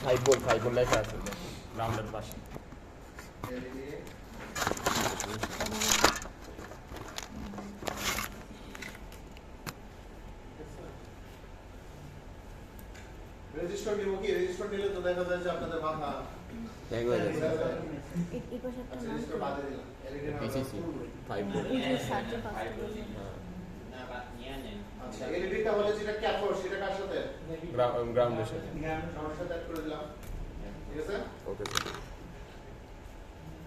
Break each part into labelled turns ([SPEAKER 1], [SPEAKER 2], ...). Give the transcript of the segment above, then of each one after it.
[SPEAKER 1] 5 volt লেখা আছে গ্রাউন্ডের পাশে।
[SPEAKER 2] রেজিস্টার নিব কি? রেজিস্টার নিলে তো দেখা যায় যে আপনাদের মাথা
[SPEAKER 1] হ্যাং হয়ে যাচ্ছে।
[SPEAKER 3] এই পাশে একটা নাম
[SPEAKER 2] রেজিস্টার বাদে দিলাম। LED
[SPEAKER 1] PCC 5 volt.
[SPEAKER 3] এই যে সার্চে পাস করে
[SPEAKER 2] আচ্ছা, এলইডিটা হলে যেটা ক্যাথোড সেটা কার সাথে?
[SPEAKER 1] গ্রাউন্ডের সাথে।
[SPEAKER 2] গ্রাউন্ডের সাথে অ্যাড করে দিলাম। ঠিক আছে?
[SPEAKER 1] ওকে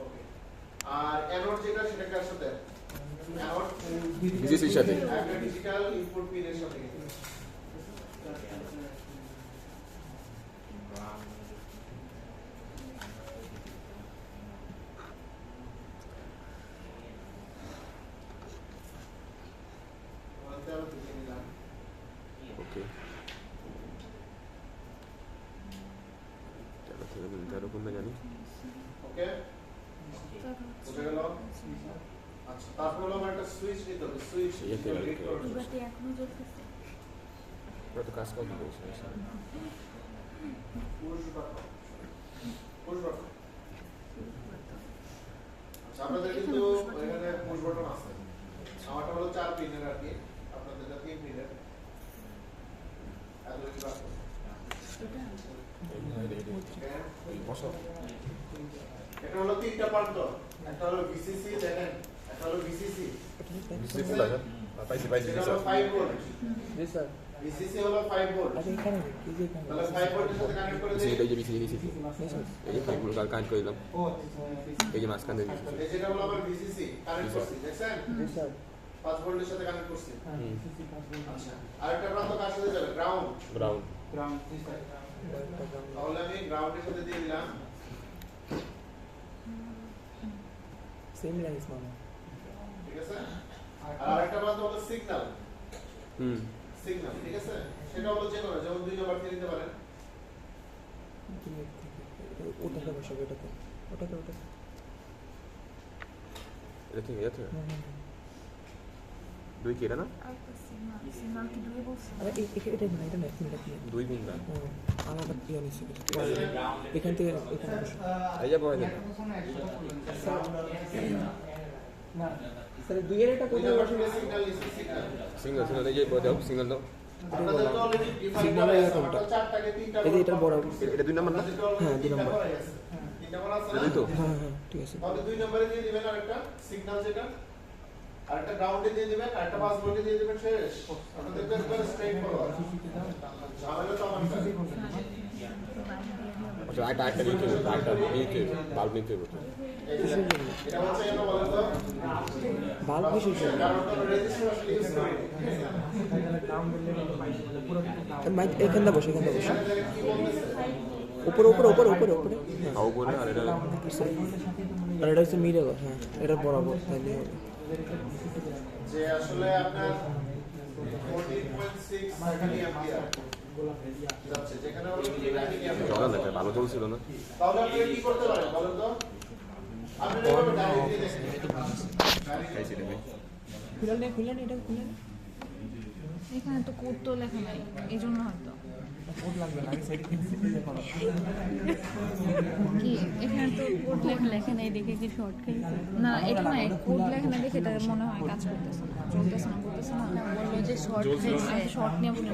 [SPEAKER 2] ওকে। আর অ্যানোড যেটা সেটা কার সাথে? অ্যানোড
[SPEAKER 1] ভিসিসির সাথে।
[SPEAKER 2] একটা ডিজিটাল ইনপুট পিনের সাথে।
[SPEAKER 1] ওকে চলো থেকে মিলতে আরো কোন জানি।
[SPEAKER 2] ওকে বুঝে গেল? আচ্ছা, তারপর হলো আমার একটা সুইচ নিতে হবে। সুইচ
[SPEAKER 1] ইয়াতে
[SPEAKER 2] রিড করতে হবে।
[SPEAKER 3] বাতি এখনো জ্বলতেছে
[SPEAKER 1] ওটা তো কাজ করতে বলছে।
[SPEAKER 2] Push button. Push button. আচ্ছা, আপনাদের কিন্তু এখানে পুশ বাটন আছে। আমারটা হলো 4 পিনের আর কি, আপনাদেরটা 3 পিনের। আর দুই বাটন।
[SPEAKER 1] বসো।
[SPEAKER 2] এটা হলো 3টা প্রান্ত। একটা হলো ভিসিসি, দেখেন একটা হলো ভিসিসি।
[SPEAKER 1] ভিসিসি ফুল আছে। পাইছি
[SPEAKER 2] এটা হলো 5 ভোল্ট।
[SPEAKER 4] জি স্যার।
[SPEAKER 2] ভিসিসি হলো 5 ভোল্ট।
[SPEAKER 4] আচ্ছা এখানে এই যে এখানে
[SPEAKER 2] তাহলে 5 ভোল্টের সাথে কানেক্ট করে দিই।
[SPEAKER 1] এই যে ভিসিসি এই যে 5 ভোল্ট কানেক্ট করে দিলাম। এই যে মাঝখানে ভিসিসি।
[SPEAKER 2] এই যেটা হলো আমার ভিসিসি কানেক্ট করছি, দেখছেন?
[SPEAKER 4] জি স্যার।
[SPEAKER 2] 5 ভোল্টের সাথে কানেক্ট করছি।
[SPEAKER 4] হ্যাঁ সিসি পাস বল।
[SPEAKER 2] আচ্ছা, আরেকটা প্রান্ত কার সাথে যাবে? গ্রাউন্ড।
[SPEAKER 1] গ্রাউন্ড।
[SPEAKER 4] গ্রাউন্ড জি স্যার।
[SPEAKER 2] তাহলে আমি গ্রাউন্ডের সাথে দিয়ে দিলাম।
[SPEAKER 4] সেম লাইন্স মানে
[SPEAKER 2] ঠিক আছে? আর আরেকটা প্রান্ত হলো সিগন্যাল। সিগন্যাল, ঠিক আছে? সেটা হলো যে কোনো, যেমন 2 নম্বর দিয়ে দিতে পারেন।
[SPEAKER 4] ওটাতে বসাবো ওটাতে ওটাতে
[SPEAKER 1] এটা ঠিক আছে। দুই কি এটা না?
[SPEAKER 3] আর সিগন্যাল কি দুই বলছে
[SPEAKER 4] আরে এটা না এটা না এটা কি
[SPEAKER 1] দুই গুণ না।
[SPEAKER 4] আলাদা কি আনিছে এখান থেকে এখানে বসো
[SPEAKER 1] এই যে বয় দেন।
[SPEAKER 4] না স্যার দুইয়ের এটা
[SPEAKER 2] 2
[SPEAKER 4] কোথায়
[SPEAKER 2] নম্বর
[SPEAKER 4] বসে
[SPEAKER 2] থেকে সিগন্যাল নিছি, সিগন্যাল।
[SPEAKER 1] সিঙ্গেল এই যে বয় দাও সিঙ্গেল দাও।
[SPEAKER 2] আপনাদের তো অলরেডি ডিফাইন
[SPEAKER 4] সিগন্যাল
[SPEAKER 2] করা আছে,
[SPEAKER 4] এরকমটা।
[SPEAKER 2] আমরা 4টাকে 3টা
[SPEAKER 4] এই যে এটার বড়
[SPEAKER 1] এটা 2 নাম্বার না?
[SPEAKER 4] হ্যাঁ, 2 নম্বর।
[SPEAKER 2] 3টা বড় আছে না?
[SPEAKER 1] দুই তো?
[SPEAKER 4] হ্যাঁ হ্যাঁ ঠিক আছে
[SPEAKER 2] তাহলে 2 নম্বরে দিয়ে দিবেন আরেকটা সিগন্যাল যেটা, আরেকটা গ্রাউন্ডে দিয়ে দিবেন, আরেকটা 5 ভোল্টে দিয়ে দিবেন, শেষ। আপনাদের তো একবার স্ট্রেট ফরওয়ার্ড। ঝামেলা তো আমার কাছে।
[SPEAKER 1] আচ্ছা একটা নিতে হবে, একটা নিতে হবে, বাল্ব নিতে হবে।
[SPEAKER 2] এটা হচ্ছে কেন বলেন তো?
[SPEAKER 4] বাল্ব কিসের জন্য
[SPEAKER 2] কারণ কোনো রেজিস্টার আসলে ইউজ করি
[SPEAKER 4] মাইক এখানে বসে এখানে বসে
[SPEAKER 2] এখানে দেখেন কি বলতেছে।
[SPEAKER 4] উপরে
[SPEAKER 1] হাউ বলে আর এটা
[SPEAKER 4] আর এটা হচ্ছে মিডল হ্যাঁ এটা বরাবর তাহলে হবে
[SPEAKER 2] যে আসলে আপনার 14.6 মিলিঅ্যাম্পিয়ার যাচ্ছে, যেখানে হলো 3 মিলিঅ্যাম্পিয়ার।
[SPEAKER 1] জলা না ভালো চলছিল না।
[SPEAKER 2] তাহলে আপনি কি করতে পারেন বলেন তো? আপনি এভাবে ডাইরেক্ট দিয়ে দেখেন।
[SPEAKER 1] খাইছি রে ভাই।
[SPEAKER 4] খুলে নে এটা খুলে নে
[SPEAKER 3] এখানে তো কোড তো লেখা নাই এই জন্য হয়তো
[SPEAKER 4] কোড লাগবে না আমি সেটিং করো
[SPEAKER 3] কি এখানে তো কোড লেখা নাই দেখে কি শর্ট খাইছে না এটা নাই কোড লেখা নাই দেখে এটা মনে হয় কাজ করতেছে না চলতেছে না বলতেছে না বললো যে শর্ট খাইছে শর্ট নিয়ে বলে